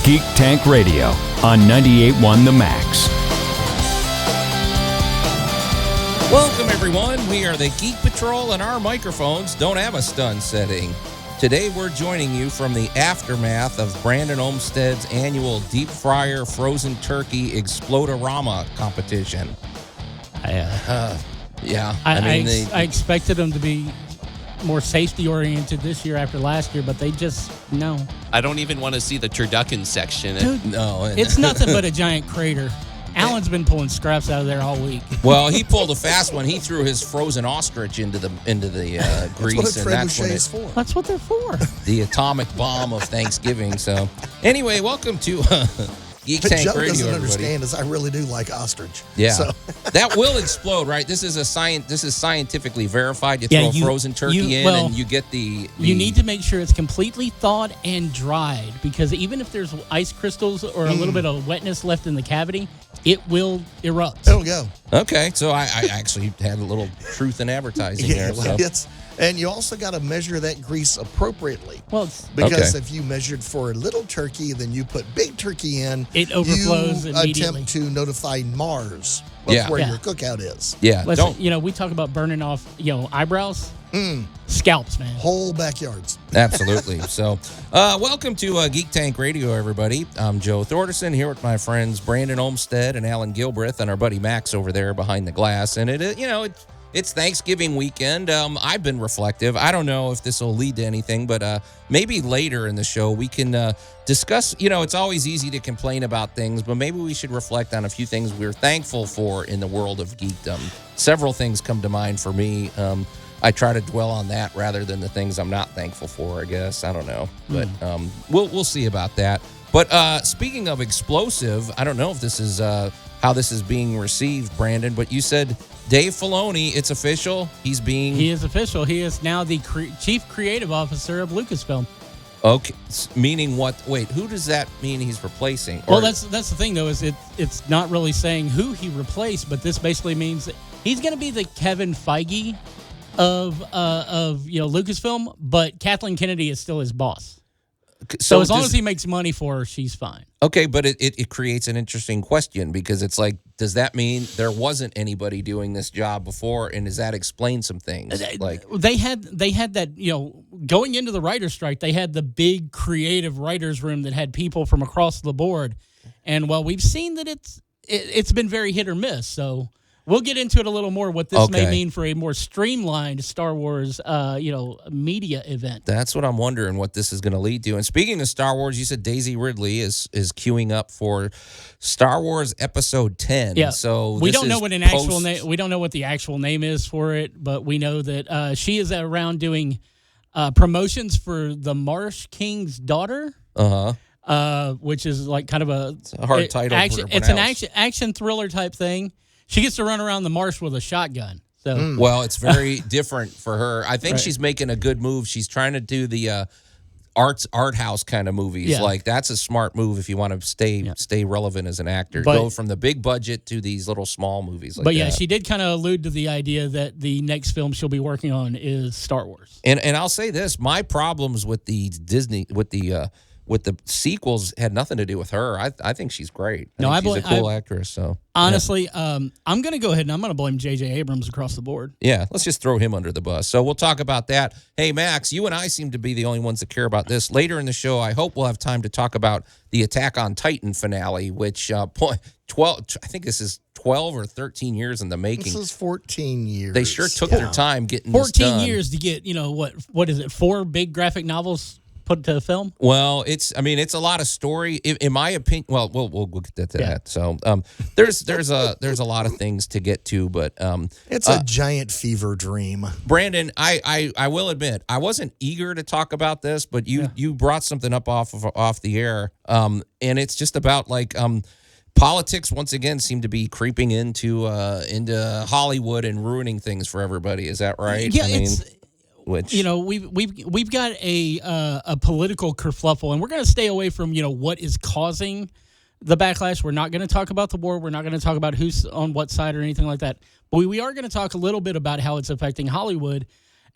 Geek Tank Radio on 98.1 The Max. Welcome, everyone. We are the Geek Patrol, and our microphones don't have a stun setting. Today, we're joining you from the aftermath of Brandon Olmstead's annual deep fryer frozen turkey Explodorama competition. I expected them to be more safety-oriented this year after last year, but they just, no. I don't even want to see the turducken section. Dude, No. it's nothing but a giant crater. Alan's been pulling scraps out of there all week. Well, he pulled a fast one. He threw his frozen ostrich into the grease, that's what a trebuchet is for. That's what they're for. The atomic bomb of Thanksgiving. So, anyway, welcome to Geek But Tank Joe Radio, doesn't everybody. understand is I really do like ostrich. Yeah, So. that will explode, right? This is scientifically verified. You throw a frozen turkey in, and you get the. You need to make sure it's completely thawed and dried, because even if there's ice crystals or a little bit of wetness left in the cavity, it will erupt. It'll go. Okay, so I actually had a little truth in advertising there. So. And you also got to measure that grease appropriately. Well, Because if you measured for a little turkey, then you put big turkey in, it overflows you immediately. attempt to notify Mars of where Yeah. your cookout is. Yeah, Listen, we talk about burning off, eyebrows, scalps, man. Whole backyards. Absolutely. So, welcome to Geek Tank Radio, everybody. I'm Joe Thorderson here with my friends Brandon Olmstead and Alan Gilbreth and our buddy Max over there behind the glass. And it's Thanksgiving weekend. I've been reflective. I don't know if this will lead to anything, but maybe later in the show we can discuss. It's always easy to complain about things, but maybe we should reflect on a few things we're thankful for in the world of geekdom. Several things come to mind for me. I try to dwell on that rather than the things I'm not thankful for, I guess. I don't know. But we'll see about that. But speaking of explosive, I don't know if this is how this is being received, Brandon, but you said Dave Filoni, it's official. He is official. He is now the chief creative officer of Lucasfilm. Okay, meaning what? Wait, who does that mean he's replacing? Well, that's the thing, though, is it's not really saying who he replaced, but this basically means that he's going to be the Kevin Feige of Lucasfilm, but Kathleen Kennedy is still his boss. So as long as he makes money for her, she's fine. Okay, but it creates an interesting question, because it's like, does that mean there wasn't anybody doing this job before, and does that explain some things? Like they had that, going into the writer's strike, they had the big creative writers room that had people from across the board, and we've seen that it's been very hit or miss. So we'll get into it a little more, what this may mean for a more streamlined Star Wars, media event. That's what I'm wondering, what this is going to lead to. And speaking of Star Wars, you said Daisy Ridley is queuing up for Star Wars Episode 10. Yeah. So we don't know what an actual name. We don't know what the actual name is for it, but we know that she is around doing promotions for the Marsh King's daughter. Which is like kind of it's a hard title. It's an action thriller type thing. She gets to run around the marsh with a shotgun. So Well, it's very different for her. I think she's making a good move. She's trying to do the art house kind of movies. Yeah. Like, that's a smart move if you want to stay relevant as an actor. But, go from the big budget to these little small movies like that. But she did kind of allude to the idea that the next film she'll be working on is Star Wars. And I'll say this, my problems with the with the sequels had nothing to do with her. I think she's great. She's a cool actress. So honestly, I'm going to go ahead and I'm going to blame J.J. Abrams across the board. Yeah, let's just throw him under the bus. So we'll talk about that. Hey, Max, you and I seem to be the only ones that care about this. Later in the show, I hope we'll have time to talk about the Attack on Titan finale, which 12. I think this is 12 or 13 years in the making. This is 14 years. They sure took their time getting this 14 done. years to get, what is it, 4 big graphic novels put to film? Well, it's a lot of story. In my opinion, well, we'll get to that. So there's a lot of things to get to, but it's a giant fever dream. Brandon, I will admit, I wasn't eager to talk about this, but you brought something up off the air, and it's just about politics once again seem to be creeping into Hollywood and ruining things for everybody. Is that right? Yeah, we've got a political kerfluffle, and we're going to stay away from what is causing the backlash. We're not going to talk about the war. We're not going to talk about who's on what side or anything like that. But we are going to talk a little bit about how it's affecting Hollywood.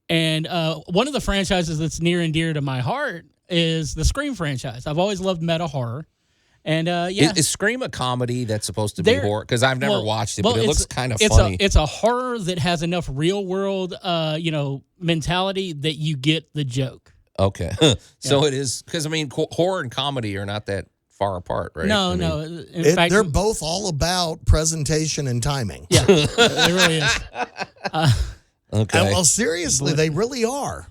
And one of the franchises that's near and dear to my heart is the Scream franchise. I've always loved meta horror. And yeah, Is Scream a comedy that's supposed to be horror? Because I've never watched it, but it looks kind of it's funny. It's a horror that has enough real world, mentality that you get the joke. Okay, so it is because I mean, horror and comedy are not that far apart, right? No, no. In fact, they're both all about presentation and timing. Yeah, it really is. Okay, Well, seriously, they really are.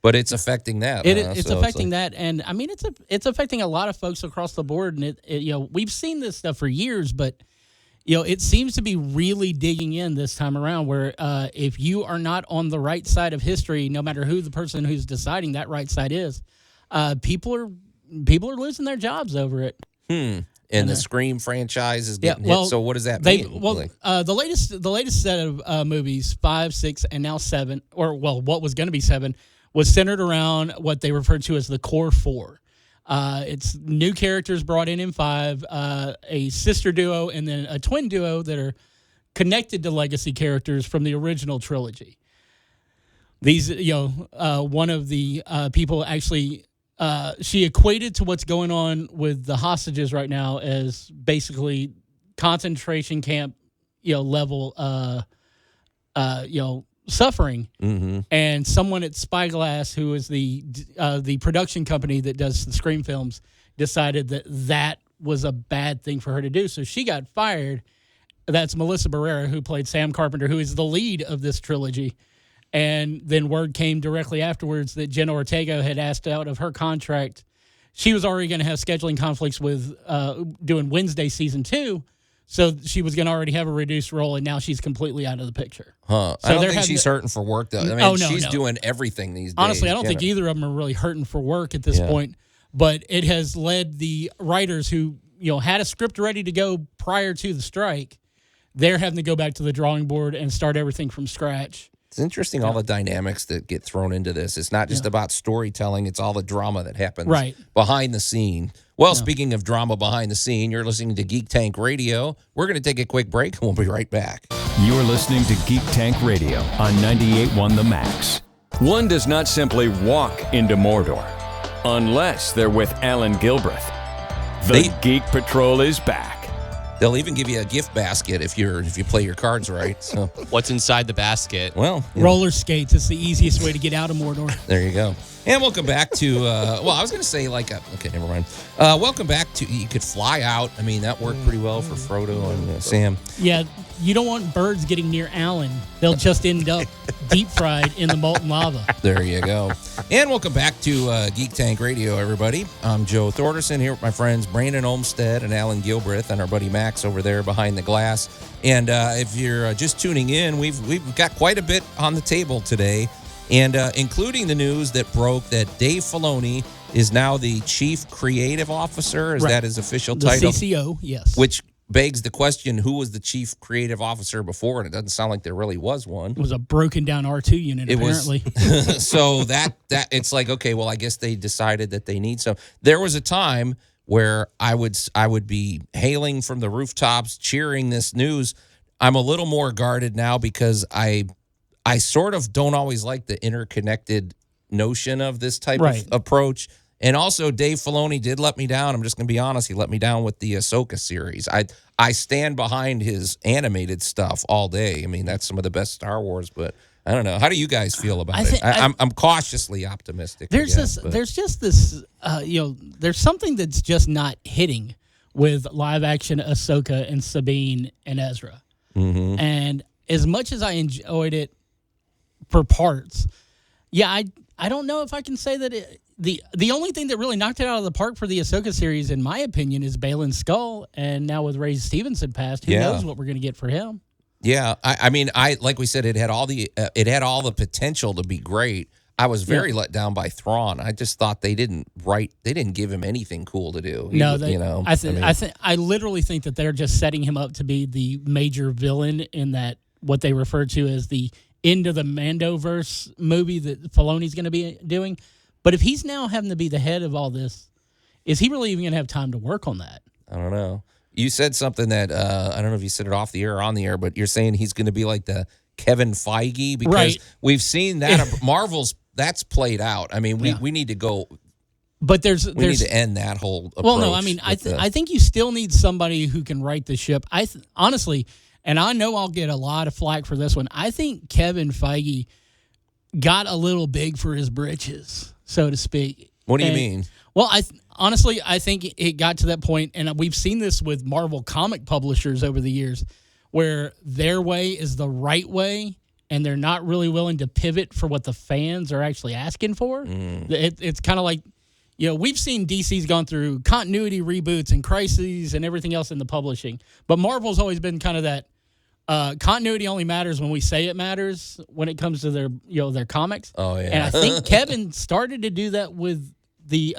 but it's affecting that. It's affecting that, and I mean, it's affecting a lot of folks across the board. And we've seen this stuff for years, but it seems to be really digging in this time around. Where if you are not on the right side of history, no matter who the person who's deciding that right side is, people are losing their jobs over it. And the Scream franchise is getting hit. So what does that mean? The latest set of movies, 5, 6, and now 7, what was going to be 7, was centered around what they referred to as the core 4. It's new characters brought in 5, a sister duo, and then a twin duo that are connected to legacy characters from the original trilogy. These, one of the people actually, she equated to what's going on with the hostages right now as basically concentration camp, level, suffering. Mm-hmm. And someone at Spyglass, who is the production company that does the Scream films, decided that was a bad thing for her to do. So she got fired. That's Melissa Barrera, who played Sam Carpenter, who is the lead of this trilogy. And then word came directly afterwards that Jenna Ortega had asked out of her contract. She was already going to have scheduling conflicts with doing Wednesday season 2. So she was going to already have a reduced role, and now she's completely out of the picture. Huh. So I don't think she's hurting for work, though. I mean, she's doing everything these days. Honestly, I don't think either of them are really hurting for work at this point. But it has led the writers who, had a script ready to go prior to the strike, they're having to go back to the drawing board and start everything from scratch. It's interesting, all the dynamics that get thrown into this. It's not just about storytelling. It's all the drama that happens behind the scene. Well, speaking of drama behind the scene, you're listening to Geek Tank Radio. We're going to take a quick break, and we'll be right back. You're listening to Geek Tank Radio on 98.1 The Max. One does not simply walk into Mordor unless they're with Alan Gilbreth. The Geek Patrol is back. They'll even give you a gift basket if you play your cards right. So What's inside the basket? well, Roller skates is the easiest way to get out of Mordor. there you go. And welcome back to, I was going to say okay, never mind. Welcome back to, you could fly out. I mean, that worked pretty well for Frodo and Sam. Yeah, you don't want birds getting near Alan. They'll just end up deep fried in the molten lava. There you go. And welcome back to Geek Tank Radio, everybody. I'm Joe Thorderson here with my friends Brandon Olmsted and Alan Gilbreth and our buddy Max over there behind the glass. And if you're just tuning in, we've got quite a bit on the table today. And including the news that broke that Dave Filoni is now the Chief Creative Officer. Is that his official title? The CCO, yes. Which begs the question, who was the Chief Creative Officer before? And it doesn't sound like there really was one. It was a broken down R2 unit, apparently. So that it's like, okay, well, I guess they decided that they need some. There was a time where I would be hailing from the rooftops, cheering this news. I'm a little more guarded now because I sort of don't always like the interconnected notion of this type of approach. And also, Dave Filoni did let me down. I'm just going to be honest. He let me down with the Ahsoka series. I stand behind his animated stuff all day. I mean, that's some of the best Star Wars, but I don't know. How do you guys feel about it? I'm cautiously optimistic. There's something that's just not hitting with live action Ahsoka and Sabine and Ezra. Mm-hmm. And as much as I enjoyed it for parts, I don't know if I can say that the only thing that really knocked it out of the park for the Ahsoka series, in my opinion, is Baylan Skull. And now with Ray Stevenson passed, who knows what we're going to get for him? Yeah, I mean, like we said, it had all the potential to be great. I was very let down by Thrawn. I just thought they didn't give him anything cool to do. I literally think that they're just setting him up to be the major villain in that what they refer to as the end of the Mandoverse movie that Filoni's going to be doing. But if he's now having to be the head of all this, is he really even going to have time to work on that? I don't know. You said something that I don't know if you said it off the air or on the air, but you're saying he's going to be like the Kevin Feige because we've seen that Marvel's that's played out. I mean, we need to go But we need to end that whole approach. Well, no, I mean, I think you still need somebody who can write the ship. Honestly, and I know I'll get a lot of flack for this one, I think Kevin Feige got a little big for his britches, so to speak. What do you mean? Well, honestly, I think it got to that point, and we've seen this with Marvel comic publishers over the years, where their way is the right way, and they're not really willing to pivot for what the fans are actually asking for. It's kind of like, we've seen DC's gone through continuity reboots and crises and everything else in the publishing, but Marvel's always been kind of that continuity only matters when we say it matters when it comes to their comics. Oh yeah, and I think Kevin started to do that with the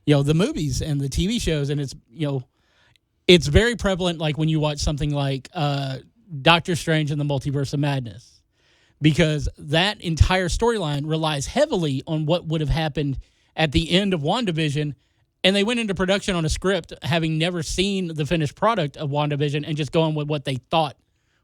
movies and the TV shows, and it's very prevalent. Like when you watch something like Doctor Strange and the Multiverse of Madness, because that entire storyline relies heavily on what would have happened at the end of WandaVision, and they went into production on a script having never seen the finished product of WandaVision and just going with what they thought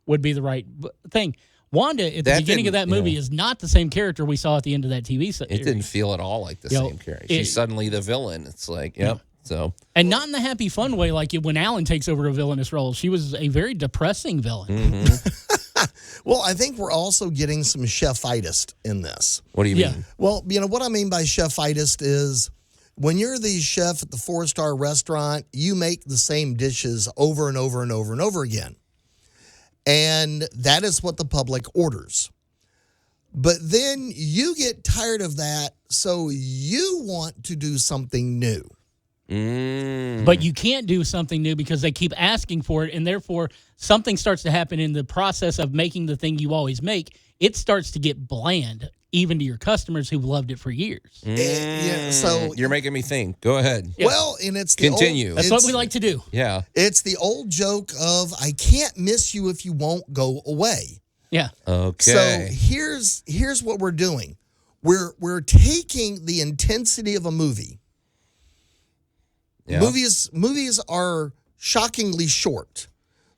would be the right thing. Wanda, at the beginning of that movie, is not the same character we saw at the end of that TV series. It didn't feel at all like the same character. She's suddenly the villain. It's like, so. And not in the happy fun way like when Alan takes over a villainous role. She was a very depressing villain. Mm-hmm. Well, I think we're also getting some chef-itis in this. What do you mean? Well, what I mean by chef-itis is when you're the chef at the 4-star restaurant, you make the same dishes over and over and over and over again. And that is what the public orders. But then you get tired of that, so you want to do something new. But you can't do something new because they keep asking for it, and therefore something starts to happen in the process of making the thing you always make. It starts to get bland, even to your customers who've loved it for years. So you're making me think. Go ahead. Yeah. Well, and it's the continue. That's what we like to do. Yeah, it's the old joke of I can't miss you if you won't go away. Yeah. So Okay. here's what we're doing. We're taking the intensity of a movie. Yeah. Movies are shockingly short.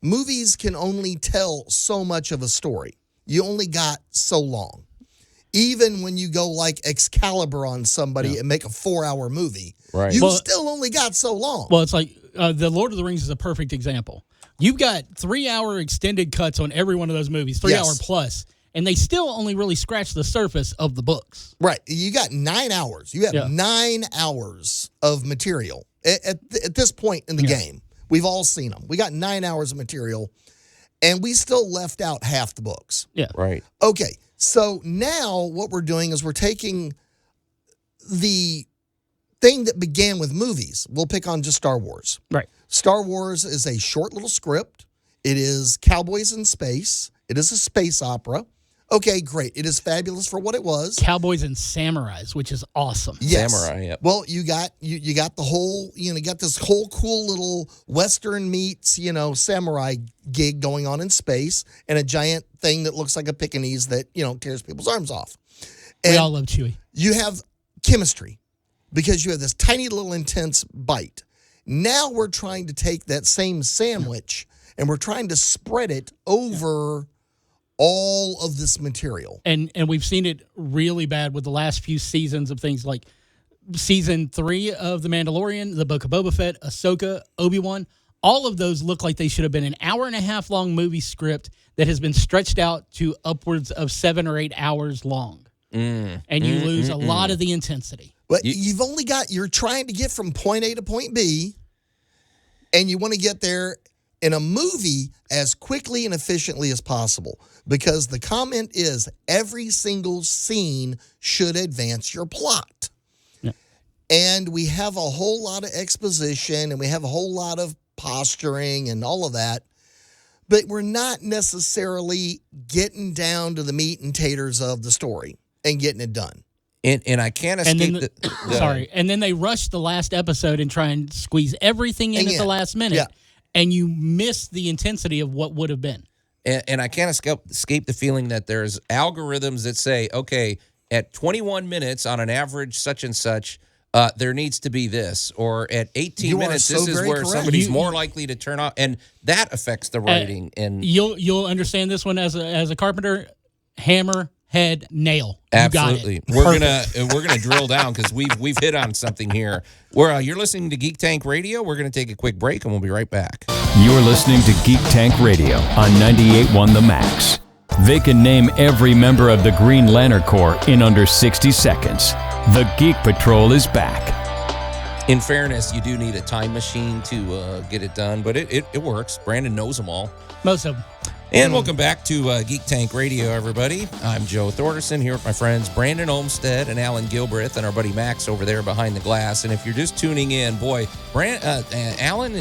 Movies can only tell so much of a story. You only got so long. Even when you go like Excalibur on somebody and make a 4-hour movie, you still only got so long. Well, it's like The Lord of the Rings is a perfect example. You've got 3-hour extended cuts on every one of those movies, 3-hour plus, and they still only really scratch the surface of the books. Right. You got 9 hours. You have 9 hours of material at this point in the game. We've all seen them. We got 9 hours of material, and we still left out half the books. Yeah. Right. Okay. So now what we're doing is we're taking the thing that began with movies. We'll pick on just Star Wars. Right. Star Wars is a short little script. It is cowboys in space. It is a space opera. Okay, great. It is fabulous for what it was. Cowboys and samurais, which is awesome. Yes. Samurai, yep. Well, you got the whole, you got this whole cool little Western meets, samurai gig going on in space, and a giant thing that looks like a Pekingese that, tears people's arms off. And we all love Chewie. You have chemistry because you have this tiny little intense bite. Now we're trying to take that same sandwich and we're trying to spread it over all of this material. And we've seen it really bad with the last few seasons of things like season 3 of The Mandalorian, The Book of Boba Fett, Ahsoka, Obi-Wan. All of those look like they should have been an 1.5 hour long movie script that has been stretched out to upwards of 7 or 8 hours long. And you lose a lot of the intensity. But you're trying to get from point A to point B, and you want to get there in a movie as quickly and efficiently as possible, because the comment is every single scene should advance your plot. Yeah. And we have a whole lot of exposition and we have a whole lot of posturing and all of that, but we're not necessarily getting down to the meat and taters of the story and getting it done. And I can't escape and then they rush the last episode and try and squeeze everything in at the last minute. Yeah. And you miss the intensity of what would have been. And I can't escape the feeling that there's algorithms that say, okay, at 21 minutes on an average such and such, there needs to be this. Or at 18 minutes, this is where somebody's more likely to turn off. And that affects the writing. And you'll understand this one as a carpenter. Hammer head nail. You got Absolutely. it. We're gonna drill down because we've hit on something here. You're listening to Geek Tank Radio. We're gonna take a quick break and we'll be right back. You're listening to Geek Tank Radio on 98.1 The Max. They can name every member of the Green Lantern Corps in under 60 seconds. The Geek Patrol is back. In fairness, you do need a time machine to get it done, but it works. Brandon knows them all. Most of them. And welcome back to Geek Tank Radio, everybody. I'm Joe Thorderson here with my friends Brandon Olmsted and Alan Gilbreth and our buddy Max over there behind the glass. And if you're just tuning in, boy, Alan,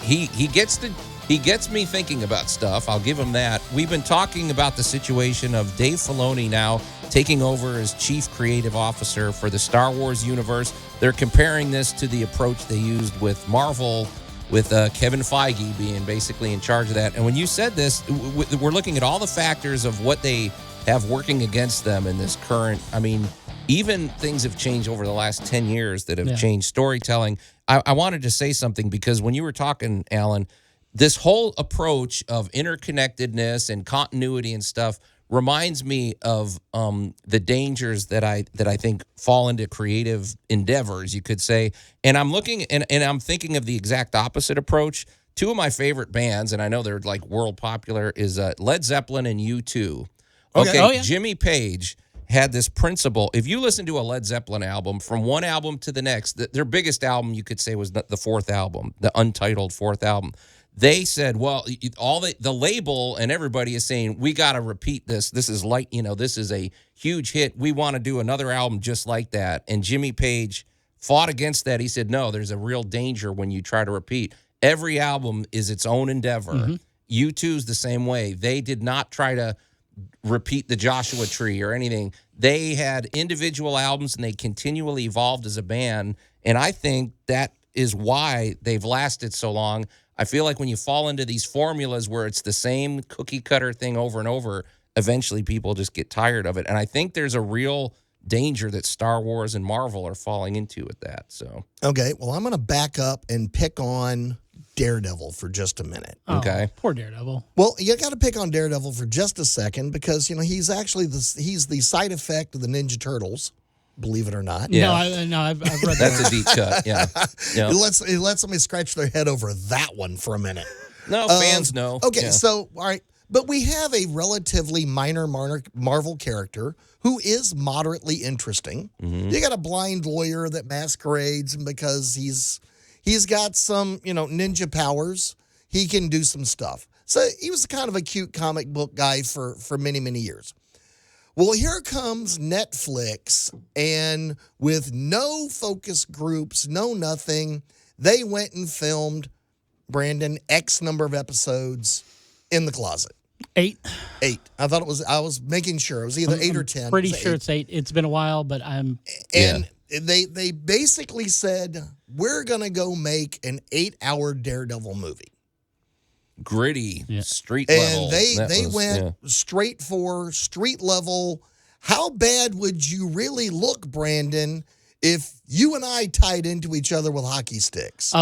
he gets me thinking about stuff. I'll give him that. We've been talking about the situation of Dave Filoni now taking over as chief creative officer for the Star Wars universe. They're comparing this to the approach they used with Marvel, with Kevin Feige being basically in charge of that. And when you said this, we're looking at all the factors of what they have working against them in this current, I mean, even things have changed over the last 10 years that have changed storytelling. I wanted to say something because when you were talking, Alan, this whole approach of interconnectedness and continuity and stuff reminds me of the dangers that I think fall into creative endeavors, you could say. And I'm looking and I'm thinking of the exact opposite approach. Two of my favorite bands, and I know they're like world popular, is Led Zeppelin and U2. Okay, Oh, yeah. Jimmy Page had this principle. If you listen to a Led Zeppelin album, from one album to the next, their biggest album, you could say, was the fourth album, the untitled fourth album. They said, well, all the label and everybody is saying, we got to repeat this. This is this is a huge hit. We want to do another album just like that. And Jimmy Page fought against that. He said, no, there's a real danger when you try to repeat. Every album is its own endeavor. Mm-hmm. U2's the same way. They did not try to repeat the Joshua Tree or anything. They had individual albums and they continually evolved as a band. And I think that is why they've lasted so long. I feel like when you fall into these formulas where it's the same cookie cutter thing over and over, eventually people just get tired of it. And I think there's a real danger that Star Wars and Marvel are falling into with that. So Okay, well, I'm going to back up and pick on Daredevil for just a minute. Okay. Poor Daredevil. Well, you got to pick on Daredevil for just a second because, he's actually he's the side effect of the Ninja Turtles, believe it or not. Yeah. I've read that's that. a deep cut. Yeah. Yeah. It lets somebody scratch their head over that one for a minute. No, fans know. Okay, Yeah. so, all right. But we have a relatively minor Marvel character who is moderately interesting. Mm-hmm. You got a blind lawyer that masquerades, and because he's got some, ninja powers, he can do some stuff. So he was kind of a cute comic book guy for many, many years. Well, here comes Netflix, and with no focus groups, no nothing, they went and filmed, Brandon, X number of episodes in the closet. 8. 8. I was making sure. It was either 8 or 10. Pretty It was sure 8. it's 8. It's been a while, but I'm... And they basically said, we're going to go make an 8-hour Daredevil movie. Gritty, street level. And they went straight for street level. How bad would you really look, Brandon, if you and I tied into each other with hockey sticks?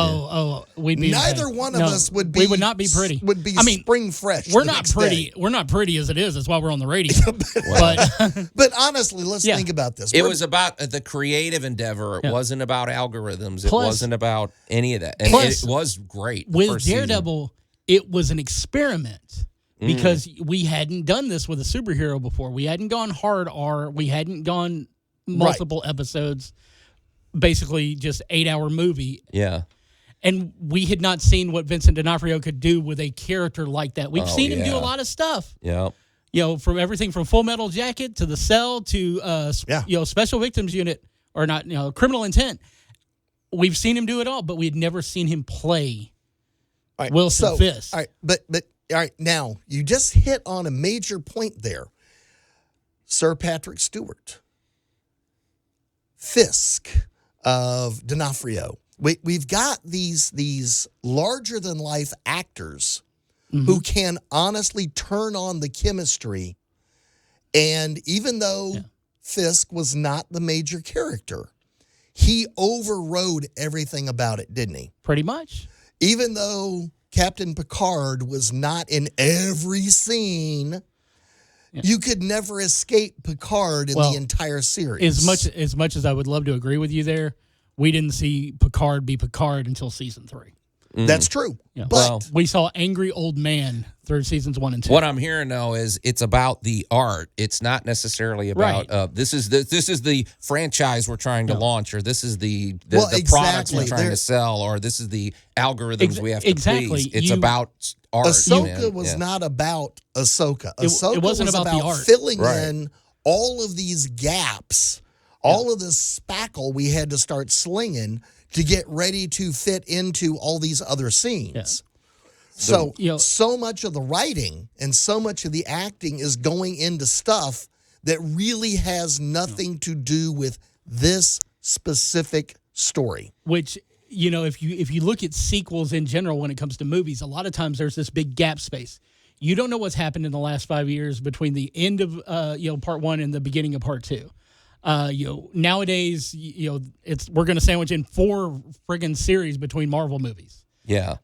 We'd be Neither okay. one of us would be. We would not be pretty. Would be spring fresh. We're the not next pretty. day. We're not pretty as it is. That's why we're on the radio. But But honestly, let's think about this. It was about the creative endeavor. It wasn't about algorithms. It wasn't about any of that. And it was great. With Daredevil, it was an experiment because we hadn't done this with a superhero before. We hadn't gone hard R. We hadn't gone multiple episodes, basically just 8-hour movie. Yeah. And we had not seen what Vincent D'Onofrio could do with a character like that. We've seen him do a lot of stuff. Yeah. From everything from Full Metal Jacket to The Cell to Special Victims Unit or not, Criminal Intent. We've seen him do it all, but we had never seen him play Wilson Fisk. All right, but all right, now you just hit on a major point there. Sir Patrick Stewart, Fisk of D'Onofrio. We've got these larger than life actors who can honestly turn on the chemistry. And even though Fisk was not the major character, he overrode everything about it, didn't he? Pretty much. Even though Captain Picard was not in every scene, You could never escape Picard in the entire series. As much as I would love to agree with you there, we didn't see Picard be Picard until season 3. That's true. Yeah. But we saw angry old man through seasons 1 and 2. What I'm hearing though is it's about the art. It's not necessarily about this is the franchise we're trying to launch, or this is the products we're trying to sell, or this is the algorithms we have to please. It's about art. Ahsoka was not about Ahsoka. Ahsoka it wasn't was about the art. filling in all of these gaps, all of this spackle we had to start slinging to get ready to fit into all these other scenes. So much of the writing and so much of the acting is going into stuff that really has nothing to do with this specific story. Which, if you look at sequels in general when it comes to movies, a lot of times there's this big gap space. You don't know what's happened in the last 5 years between the end of part 1 and the beginning of part 2. Nowadays, we're going to sandwich in 4 friggin' series between Marvel movies. Yeah.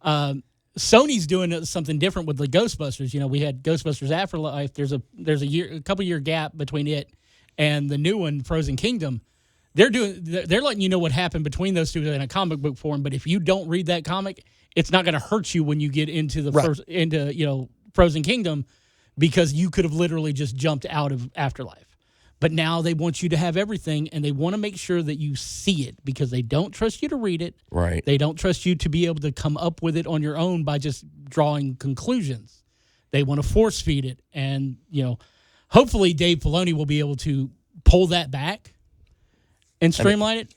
Sony's doing something different with the Ghostbusters. We had Ghostbusters Afterlife. There's a couple year gap between it and the new one, Frozen Kingdom. They're letting you know what happened between those two in a comic book form. But if you don't read that comic, it's not going to hurt you when you get into the Frozen Kingdom, because you could have literally just jumped out of Afterlife. But now they want you to have everything, and they want to make sure that you see it, because they don't trust you to read it. Right. They don't trust you to be able to come up with it on your own by just drawing conclusions. They want to force feed it. And, hopefully Dave Filoni will be able to pull that back and streamline it.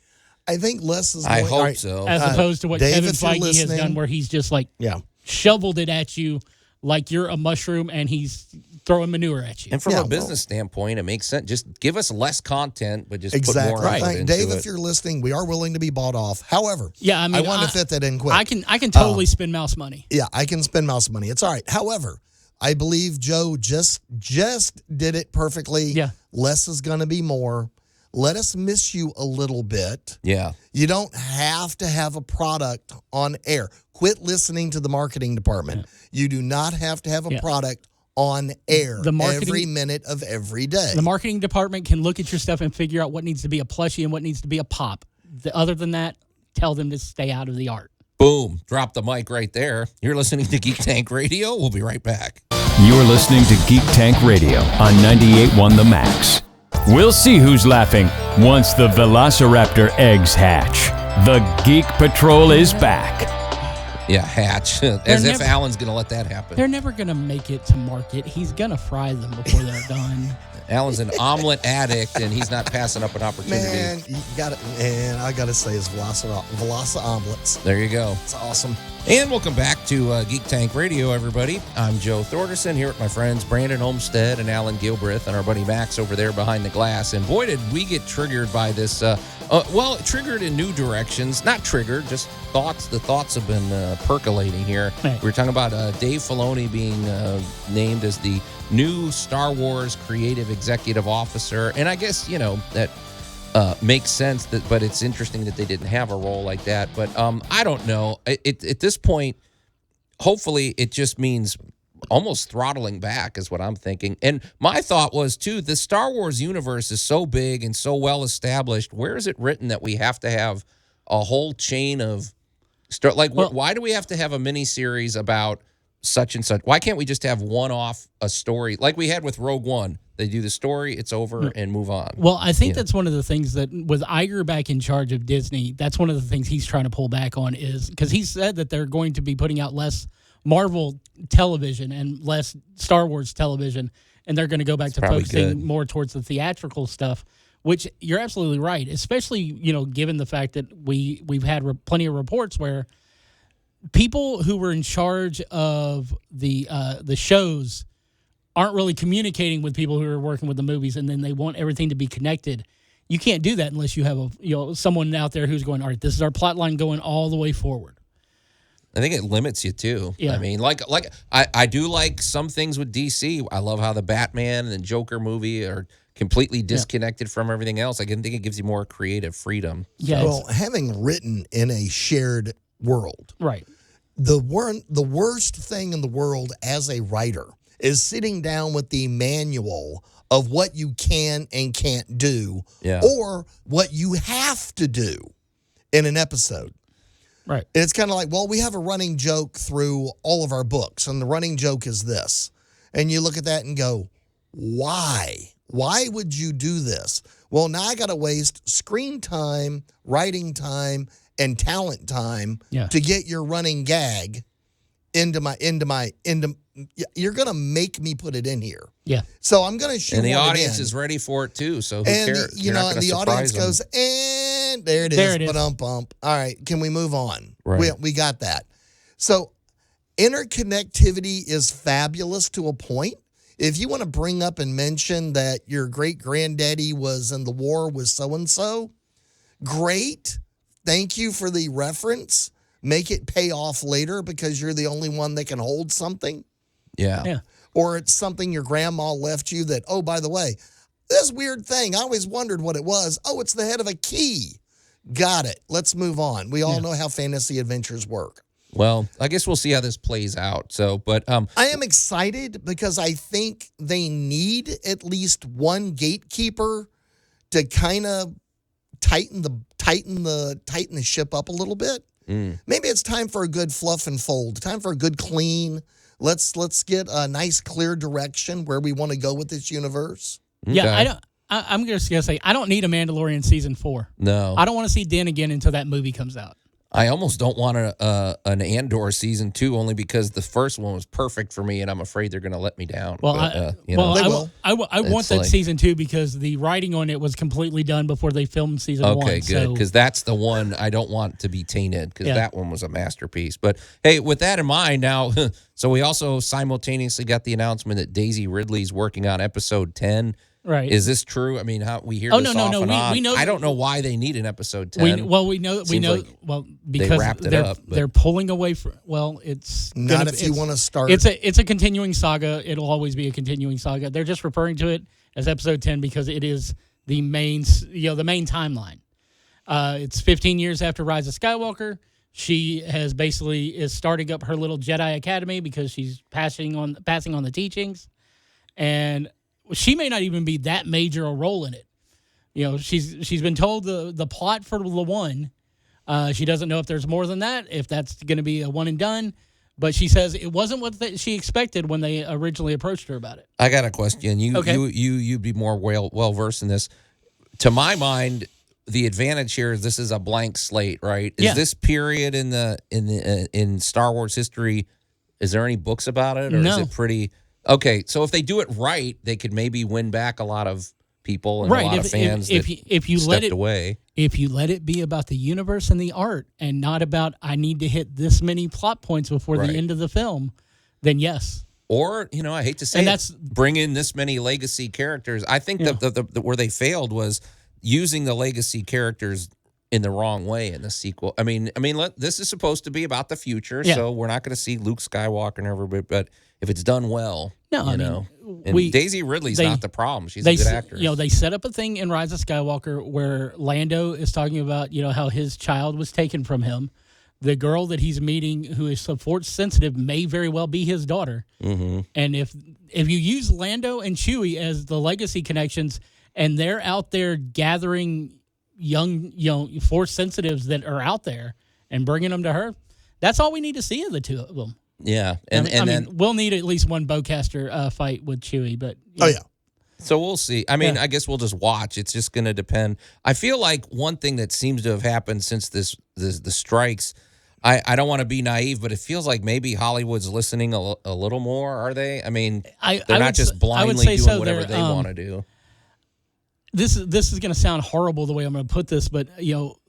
I think Les is I going, hope so. As opposed to what Dave, Kevin Feige has done, where he's just shoveled it at you like you're a mushroom and he's throwing manure at you. And from a business standpoint, it makes sense. Just give us less content, but just put more effort into Dave, it. if you're listening, we are willing to be bought off. However, I want to fit that in quick. I can totally spend mouse money. Yeah, I can spend mouse money. It's all right. However, I believe Joe just did it perfectly. Yeah. Less is going to be more. Let us miss you a little bit. Yeah. You don't have to have a product on air. Quit listening to the marketing department. Yeah. You do not have to have a product on air every minute of every day. The marketing department can look at your stuff and figure out what needs to be a plushie and what needs to be a pop. Other than that, tell them to stay out of the art. Boom. Drop the mic right there. You're listening to Geek Tank Radio. We'll be right back. You're listening to Geek Tank Radio on 98.1 The Max. We'll see who's laughing once the Velociraptor eggs hatch. The Geek Patrol is back. Yeah, hatch. As if Alan's going to let that happen. They're never going to make it to market. He's going to fry them before they're done. Alan's an omelet addict, and he's not passing up an opportunity. Man, I got to say his Veloci omelets. There you go. It's awesome. And welcome back to Geek Tank Radio, everybody. I'm Joe Thorderson here with my friends Brandon Olmstead and Alan Gilbreth and our buddy Max over there behind the glass. And boy, did we get triggered by this. Triggered in new directions. Not triggered, just thoughts. The thoughts have been percolating here. Right. We were talking about Dave Filoni being named as the new Star Wars creative executive officer. And I guess, that makes sense, but it's interesting that they didn't have a role like that. But I don't know. At this point, hopefully it just means almost throttling back is what I'm thinking. And my thought was, too, the Star Wars universe is so big and so well established. Where is it written that we have to have a whole chain of why do we have to have a miniseries about such and such? Why can't we just have a story like we had with Rogue One? They do the story, it's over, and move on. Well, I think that's one of the things that, with Iger back in charge of Disney, that's one of the things he's trying to pull back on, is because he said that they're going to be putting out less Marvel television and less Star Wars television, and they're going to go back to focusing more towards the theatrical stuff, which you're absolutely right, especially, given the fact that we've had plenty of reports where people who were in charge of the shows aren't really communicating with people who are working with the movies, and then they want everything to be connected. You can't do that unless you have someone out there who's going, all right, this is our plot line going all the way forward. I think it limits you too. Yeah. I mean, I do like some things with DC. I love how the Batman and Joker movie are completely disconnected from everything else. I think it gives you more creative freedom. Yeah. Well, having written in a shared world, right? The worst thing in the world as a writer is sitting down with the manual of what you can and can't do, or what you have to do in an episode. Right. It's kind of like, well, we have a running joke through all of our books, and the running joke is this. And you look at that and go, why? Why would you do this? Well, now I got to waste screen time, writing time, and talent time to get your running gag into you're going to make me put it in here. Yeah. So I'm going to shoot And the it audience in. is ready for it too, so who And cares? you You're not know, gonna the audience surprise them. goes, and there it is. There it is. Ba-dum-bump. All right, can we move on? Right. We got that. So interconnectivity is fabulous to a point. If you want to bring up and mention that your great granddaddy was in the war with so and so, great. Thank you for the reference. Make it pay off later because you're the only one that can hold something. Yeah. Or it's something your grandma left you that, oh, by the way, this weird thing, I always wondered what it was. Oh, it's the head of a key. Got it. Let's move on. We all know how fantasy adventures work. Well, I guess we'll see how this plays out. So, but I am excited because I think they need at least one gatekeeper to kind of tighten the ship up a little bit. Maybe it's time for a good fluff and fold. Time for a good clean. Let's get a nice clear direction where we want to go with this universe. Yeah, I'm just gonna say I don't need a Mandalorian season 4. No, I don't want to see Din again until that movie comes out. I almost don't want an Andor season 2 only because the first one was perfect for me, and I'm afraid they're going to let me down. Well, but, They will. I want that like- season 2 because the writing on it was completely done before they filmed season 1. Okay, good, so- because that's the one I don't want to be tainted because that one was a masterpiece. But hey, with that in mind, now, so we also simultaneously got the announcement that Daisy Ridley's working on episode 10. Right. Is this true? I mean, how we hear Oh, this no, off no, and we on. know- I don't know why they need an episode 10. we know Seems like because wrapped it they're, up, but- they're pulling away from. Well, it's Not if you want to start. It's a continuing saga. It'll always be a continuing saga. They're just referring to it as episode 10 because it is the main timeline. It's 15 years after Rise of Skywalker. She is starting up her little Jedi Academy because she's passing on the teachings, and she may not even be that major a role in it. You know, she's been told the plot for the one. She doesn't know if there's more than that, if that's going to be a one and done. But she says it wasn't what she expected when they originally approached her about it. I got a question. You'd be more well versed in this. To my mind, the advantage here is this is a blank slate, right? Is this period in Star Wars history? Is there any books about it, or is it pretty? Okay, so if they do it right, they could maybe win back a lot of people and a lot of fans if you stepped let it away. If you let it be about the universe and the art, and not about I need to hit this many plot points before the end of the film, then yes. Or, I hate to say And it, that's- bring in this many legacy characters. I think that the where they failed was using the legacy characters in the wrong way in the sequel. I mean, this is supposed to be about the future, so we're not going to see Luke Skywalker and everybody. But if it's done well, and Daisy Ridley's not the problem. She's a good actress. They set up a thing in Rise of Skywalker where Lando is talking about how his child was taken from him. The girl that he's meeting, who is so force sensitive, may very well be his daughter. Mm-hmm. And if you use Lando and Chewie as the legacy connections, and they're out there gathering young, force sensitives that are out there and bringing them to her, that's all we need to see of the two of them. Yeah, and we'll need at least one bowcaster fight with Chewie, but so we'll see. I mean, I guess we'll just watch. It's just going to depend. I feel like one thing that seems to have happened since the strikes. I don't want to be naive, but it feels like maybe Hollywood's listening a little more. Are they? I mean, they're not just blindly doing whatever they want to do. This is going to sound horrible the way I'm going to put this, but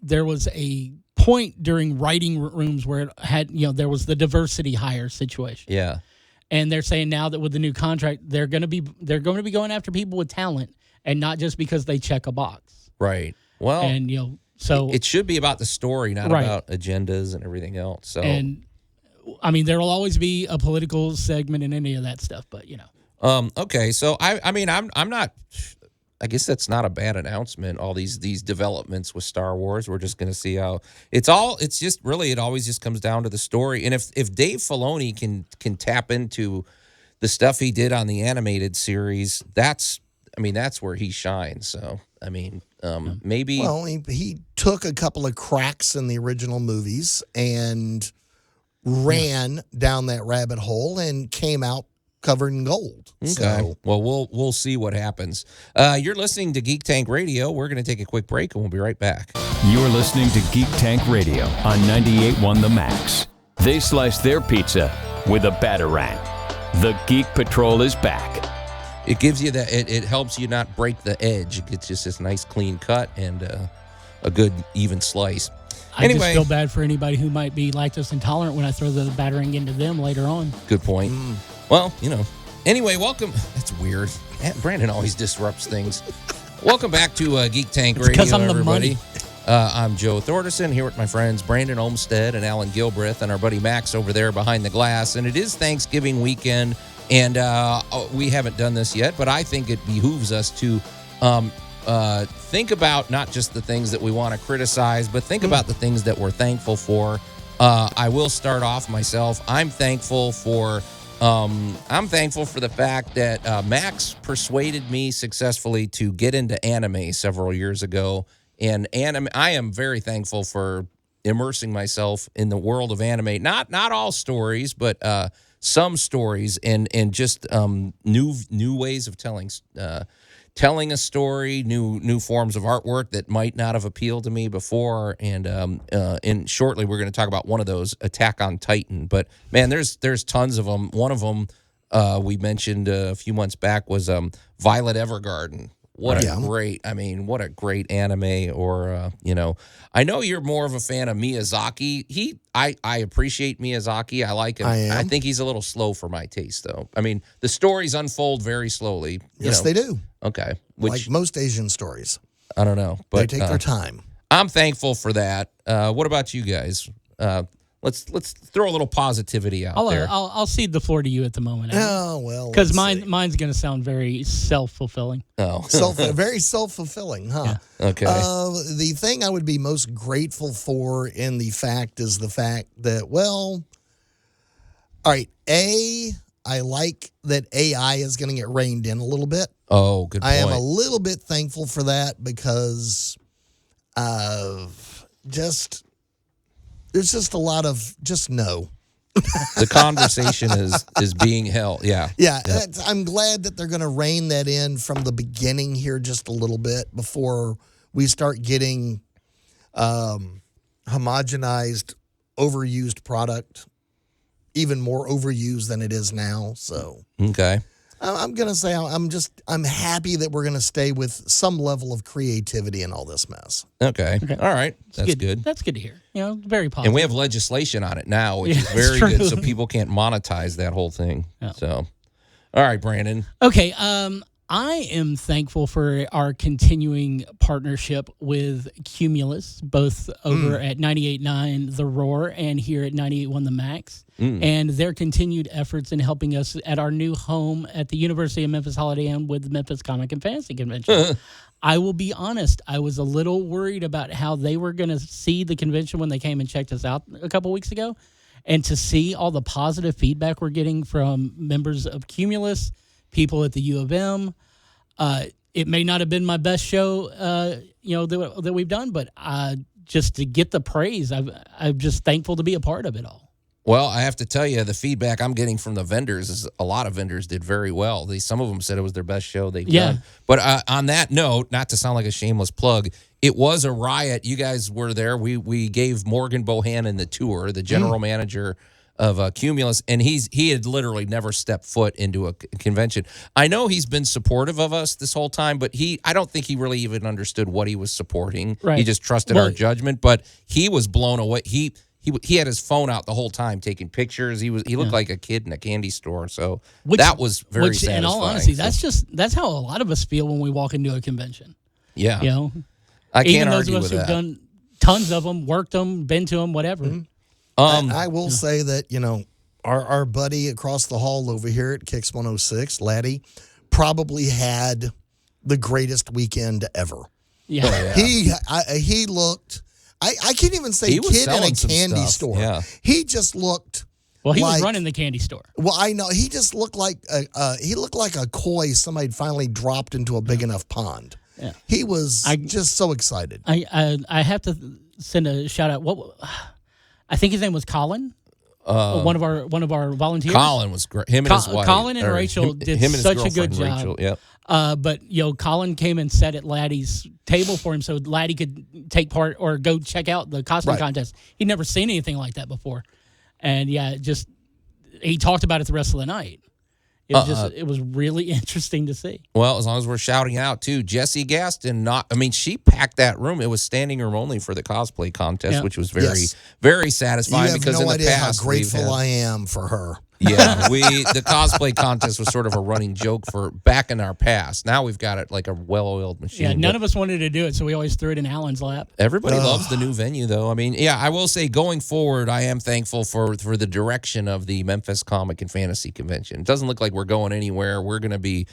there was a point during writing rooms where it had there was the diversity hire situation. Yeah, and they're saying now that with the new contract, they're going to be going after people with talent and not just because they check a box. Right. Well, and so it should be about the story, not about agendas and everything else. So, and I mean, there will always be a political segment in any of that stuff, but Okay, so I mean, I'm not. I guess that's not a bad announcement. All these developments with Star Wars, we're just going to see how it's all. It's just really, it always just comes down to the story. And if Dave Filoni can tap into the stuff he did on the animated series, that's where he shines. So, maybe. Well, he took a couple of cracks in the original movies and ran down that rabbit hole and came out covered in gold. Okay. So, Well, we'll see what happens. You're listening to Geek Tank Radio. We're going to take a quick break, and we'll be right back. You're listening to Geek Tank Radio on 98.1 The Max. They slice their pizza with a Batarang. The Geek Patrol is back. It gives you that. It helps you not break the edge. It gets just this nice clean cut and a good even slice. I just feel bad for anybody who might be lactose intolerant when I throw the Batarang into them later on. Good point. Well, Anyway, welcome. That's weird. Brandon always disrupts things. Welcome back to Geek Tank Radio, because I'm everybody. The money. I'm Joe Thorderson here with my friends Brandon Olmsted and Alan Gilbreth and our buddy Max over there behind the glass. And it is Thanksgiving weekend, and we haven't done this yet, but I think it behooves us to think about not just the things that we want to criticize, but think about the things that we're thankful for. I will start off myself. I'm thankful for the fact that Max persuaded me successfully to get into anime several years ago. And I am very thankful for immersing myself in the world of anime. Not all stories, but some stories and just new ways of telling a story, new forms of artwork that might not have appealed to me before. And shortly we're going to talk about one of those, Attack on Titan. But man, there's tons of them. One of them we mentioned a few months back was Violet Evergarden. What a great anime. Or I know you're more of a fan of Miyazaki. I appreciate Miyazaki. I like him. I think he's a little slow for my taste, though. I mean, the stories unfold very slowly. Yes, they do. Okay. Like most Asian stories. I don't know. But they take their time. I'm thankful for that. What about you guys? Let's throw a little positivity out there. I'll cede the floor to you at the moment. Oh, well. Because mine's going to sound very self-fulfilling. Oh. Very self-fulfilling, huh? Yeah. Okay. The thing I would be most grateful for in the fact that, well, all right, I like that AI is going to get reined in a little bit. Oh, good point. I am a little bit thankful for that because there's just a lot of just no. The conversation is being held. Yeah. Yeah. Yep. I'm glad that they're going to rein that in from the beginning here just a little bit before we start getting homogenized, overused product, even more overused than it is now. So, okay. I'm going to say I'm happy that we're going to stay with some level of creativity in all this mess. Okay. All right. That's good. That's good to hear. Very positive. And we have legislation on it now, which is very good, so people can't monetize that whole thing. Yeah. So, all right, Brandon. Okay. I am thankful for our continuing partnership with Cumulus, both over at 98.9 The Roar and here at 98.1 The Max, and their continued efforts in helping us at our new home at the University of Memphis Holiday Inn with the Memphis Comic and Fantasy Convention. I will be honest, I was a little worried about how they were going to see the convention when they came and checked us out a couple weeks ago, and to see all the positive feedback we're getting from members of Cumulus, people at the U of M. It may not have been my best show, that we've done, but just to get the praise, I'm just thankful to be a part of it all. Well, I have to tell you, the feedback I'm getting from the vendors is a lot of vendors did very well. Some of them said it was their best show they've done. But on that note, not to sound like a shameless plug, it was a riot. You guys were there. We gave Morgan Bohannon the tour, the general manager of Cumulus, and he had literally never stepped foot into a convention. I know he's been supportive of us this whole time, but I don't think he really even understood what he was supporting. Right. He just trusted our judgment, but he was blown away. He had his phone out the whole time taking pictures. He looked like a kid in a candy store. So that was very satisfying. In all honesty, that's how a lot of us feel when we walk into a convention. Yeah, I can't argue with that. Even those of us who've done tons of them, worked them, been to them, whatever. Mm-hmm. I will say that, our buddy across the hall over here at Kicks 106, Laddie, probably had the greatest weekend ever. Yeah. He looked, I can't even say kid in a candy store. Yeah. He just looked Well, he was like- running the candy store. Well, I know he just looked like a koi somebody finally dropped into a big enough pond. Yeah. He was just so excited. I have to send a shout out. I think his name was Colin. One of our volunteers. Colin was great. Him and his wife. Colin and Rachel did him and his such a good girlfriend, job. Rachel, yep. But Colin came and sat at Laddie's table for him, so Laddie could take part or go check out the costume contest. He'd never seen anything like that before, and he talked about it the rest of the night. It was really interesting to see. Well, as long as we're shouting out too, Jessie Gaston. She packed that room. It was standing room only for the cosplay contest, which was very satisfying. You have because no in the idea past, how grateful I am for her. Yeah, the cosplay contest was sort of a running joke for back in our past. Now we've got it like a well-oiled machine. Yeah, none of us wanted to do it, so we always threw it in Alan's lap. Everybody loves the new venue, though. I will say going forward, I am thankful for the direction of the Memphis Comic and Fantasy Convention. It doesn't look like we're going anywhere. We're going to be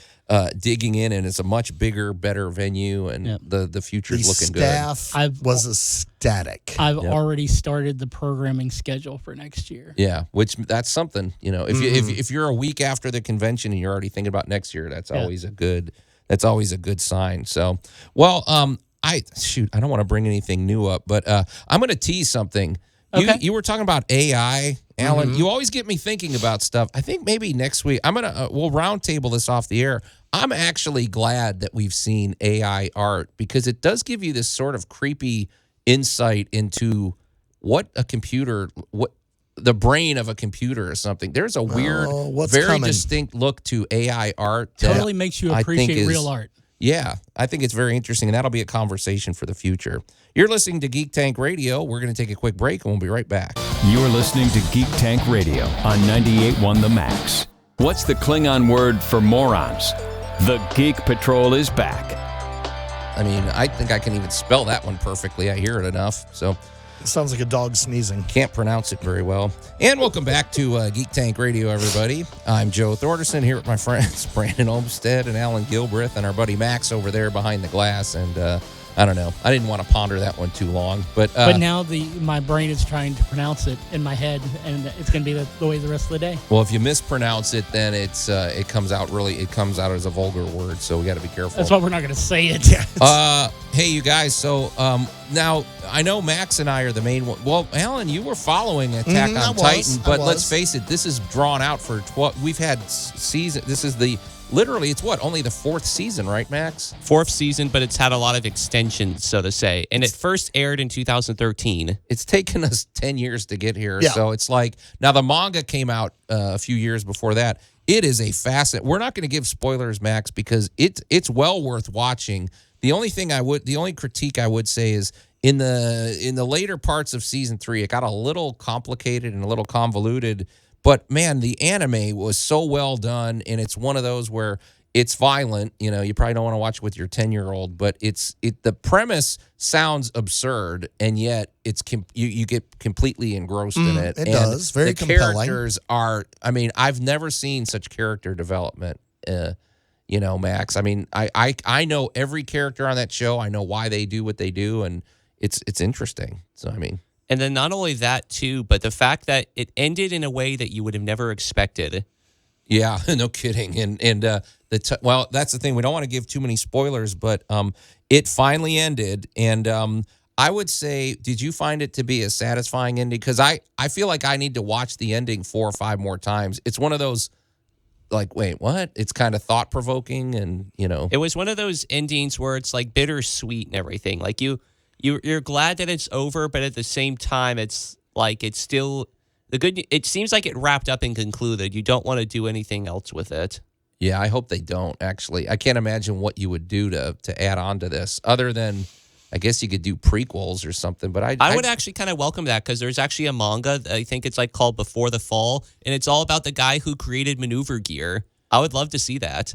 digging in, and it's a much bigger, better venue, and the future's looking good. The staff was ecstatic. I've already started the programming schedule for next year. Yeah, which that's something. If you're a week after the convention and you're already thinking about next year, that's always a good sign. So, well, I don't want to bring anything new up, but I'm going to tease something. Okay. You were talking about AI, Alan. You always get me thinking about stuff. I think maybe next week we'll roundtable this off the air. I'm actually glad that we've seen AI art because it does give you this sort of creepy insight into what the brain of a computer or something. There's a weird, very distinct look to AI art. Totally makes you appreciate real art. Yeah, I think it's very interesting, and that'll be a conversation for the future. You're listening to Geek Tank Radio. We're going to take a quick break, and we'll be right back. You're listening to Geek Tank Radio on 98.1 The Max. What's the Klingon word for morons? The Geek Patrol is back. I think I can even spell that one perfectly. I hear it enough, so... It sounds like a dog sneezing. Can't pronounce it very well. And welcome back to Geek Tank Radio, everybody. I'm Joe Thorderson here with my friends Brandon Olmstead and Alan Gilbreth and our buddy Max over there behind the glass. And I don't know. I didn't want to ponder that one too long. But now my brain is trying to pronounce it in my head, and it's going to be the way the rest of the day. Well, if you mispronounce it, then it comes out as a vulgar word, so we got to be careful. That's why we're not going to say it. Hey, you guys. So now I know Max and I are the main one. Well, Alan, you were following Attack on Titan, but let's face it, this is drawn out for 12. We've had season. This is literally, it's only the fourth season, right, Max? Fourth season, but it's had a lot of extensions, so to say. And it first aired in 2013. It's taken us 10 years to get here. Yeah. So it's like, now the manga came out a few years before that. It is a facet. We're not going to give spoilers, Max, because it's well worth watching. The only critique I would say is in the later parts of season 3, it got a little complicated and a little convoluted. But man, the anime was so well done, and it's one of those where it's violent. You probably don't want to watch it with your 10-year-old, but the premise sounds absurd, and yet you get completely engrossed in it. It does. Very compelling. The characters are. I've never seen such character development. Max. I know every character on that show. I know why they do what they do, and it's interesting. So And then not only that, too, but the fact that it ended in a way that you would have never expected. Yeah, no kidding. Well, that's the thing. We don't want to give too many spoilers, but it finally ended. And I would say, did you find it to be a satisfying ending? Because I feel like I need to watch the ending 4 or 5 more times. It's one of those, like, wait, what? It's kind of thought-provoking and, It was one of those endings where it's, like, bittersweet and everything. Like, You're glad that it's over, but at the same time, it's like it's still it seems like it wrapped up and concluded. You don't want to do anything else with it. Yeah, I hope they don't, actually. I can't imagine what you would do to add on to this, other than, I guess you could do prequels or something. But I would actually kind of welcome that, because there's actually a manga, I think it's like called Before the Fall, and it's all about the guy who created maneuver gear. I would love to see that.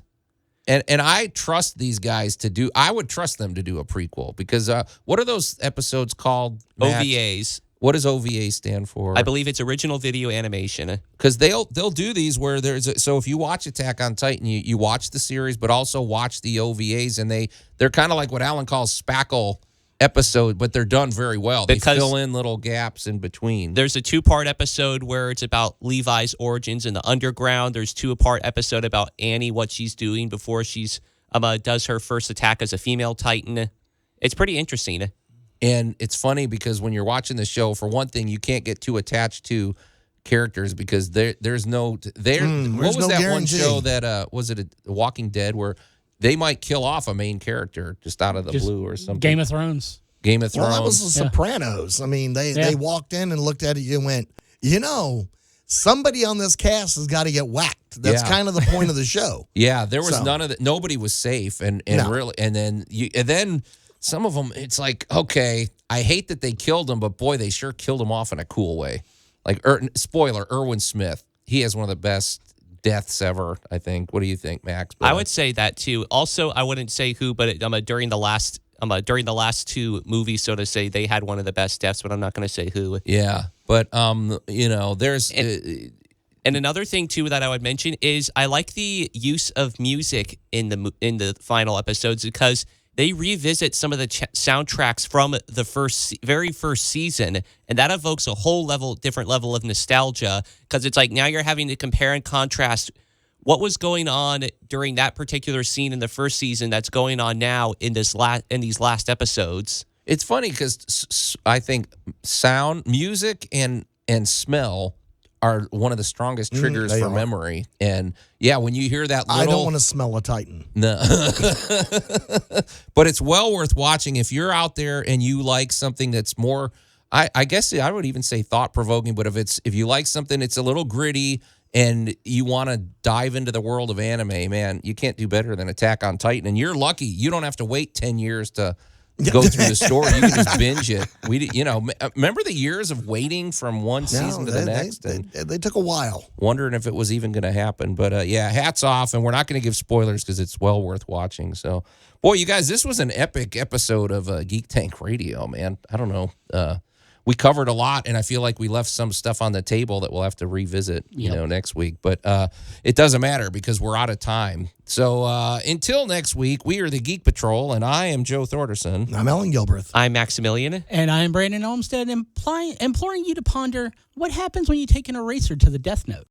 And I trust these guys I would trust them to do a prequel, because what are those episodes called? Max? OVAs. What does OVA stand for? I believe it's original video animation. Because they'll do these where so if you watch Attack on Titan, you watch the series, but also watch the OVAs, and they're kind of like what Alan calls spackle episode, but they're done very well. They Because- fill in little gaps in between. There's a 2-part episode where it's about Levi's origins in the underground. There's 2-part episode about Annie, what she's doing before she's does her first attack as a female Titan. It's pretty interesting. And it's funny because when you're watching the show, for one thing, you can't get too attached to characters because there's no what was no that one guarantee. show that was it a Walking Dead where they might kill off a main character just out of the Just blue or something? Game of Thrones. Game of Thrones. Well, that was The Sopranos. I mean, they walked in and looked at it and went, somebody on this cast has got to get whacked. That's Yeah. kind of the point of the show. Yeah, there was So- none of that. Nobody was safe, and No. really, and then some of them. It's like, okay, I hate that they killed him, but boy, they sure killed him off in a cool way. Like, spoiler, Erwin Smith. He has one of the best deaths ever, I think. What do you think, Max? I would say that too. Also, I wouldn't say who, but during the last 2 movies, so to say, they had one of the best deaths, but I'm not going to say who. Yeah, but there's. And another thing too that I would mention is I like the use of music in the final episodes because they revisit some of the soundtracks from the very first season, and that evokes a different level of nostalgia because it's like now you're having to compare and contrast what was going on during that particular scene in the first season that's going on now in these last episodes. It's funny because I think sound, music, and smell are one of the strongest triggers they for are. memory. And yeah, when you hear that little... I don't want to smell a Titan. No. But it's well worth watching if you're out there and you like something that's more, I guess I would even say thought-provoking, but if you like something it's a little gritty and you want to dive into the world of anime, man, you can't do better than Attack on Titan. And you're lucky. You don't have to wait 10 years to go through the story. You can just binge it. Remember the years of waiting from one season to the next? They took a while. Wondering if it was even going to happen. But yeah, hats off. And we're not going to give spoilers because it's well worth watching. So, boy, you guys, this was an epic episode of Geek Tank Radio, man. I don't know. We covered a lot, and I feel like we left some stuff on the table that we'll have to revisit, next week. But it doesn't matter because we're out of time. So until next week, we are the Geek Patrol, and I am Joe Thorderson. I'm Ellen Gilbreth. I'm Maximilian. And I'm Brandon Olmsted, imploring you to ponder what happens when you take an eraser to the Death Note.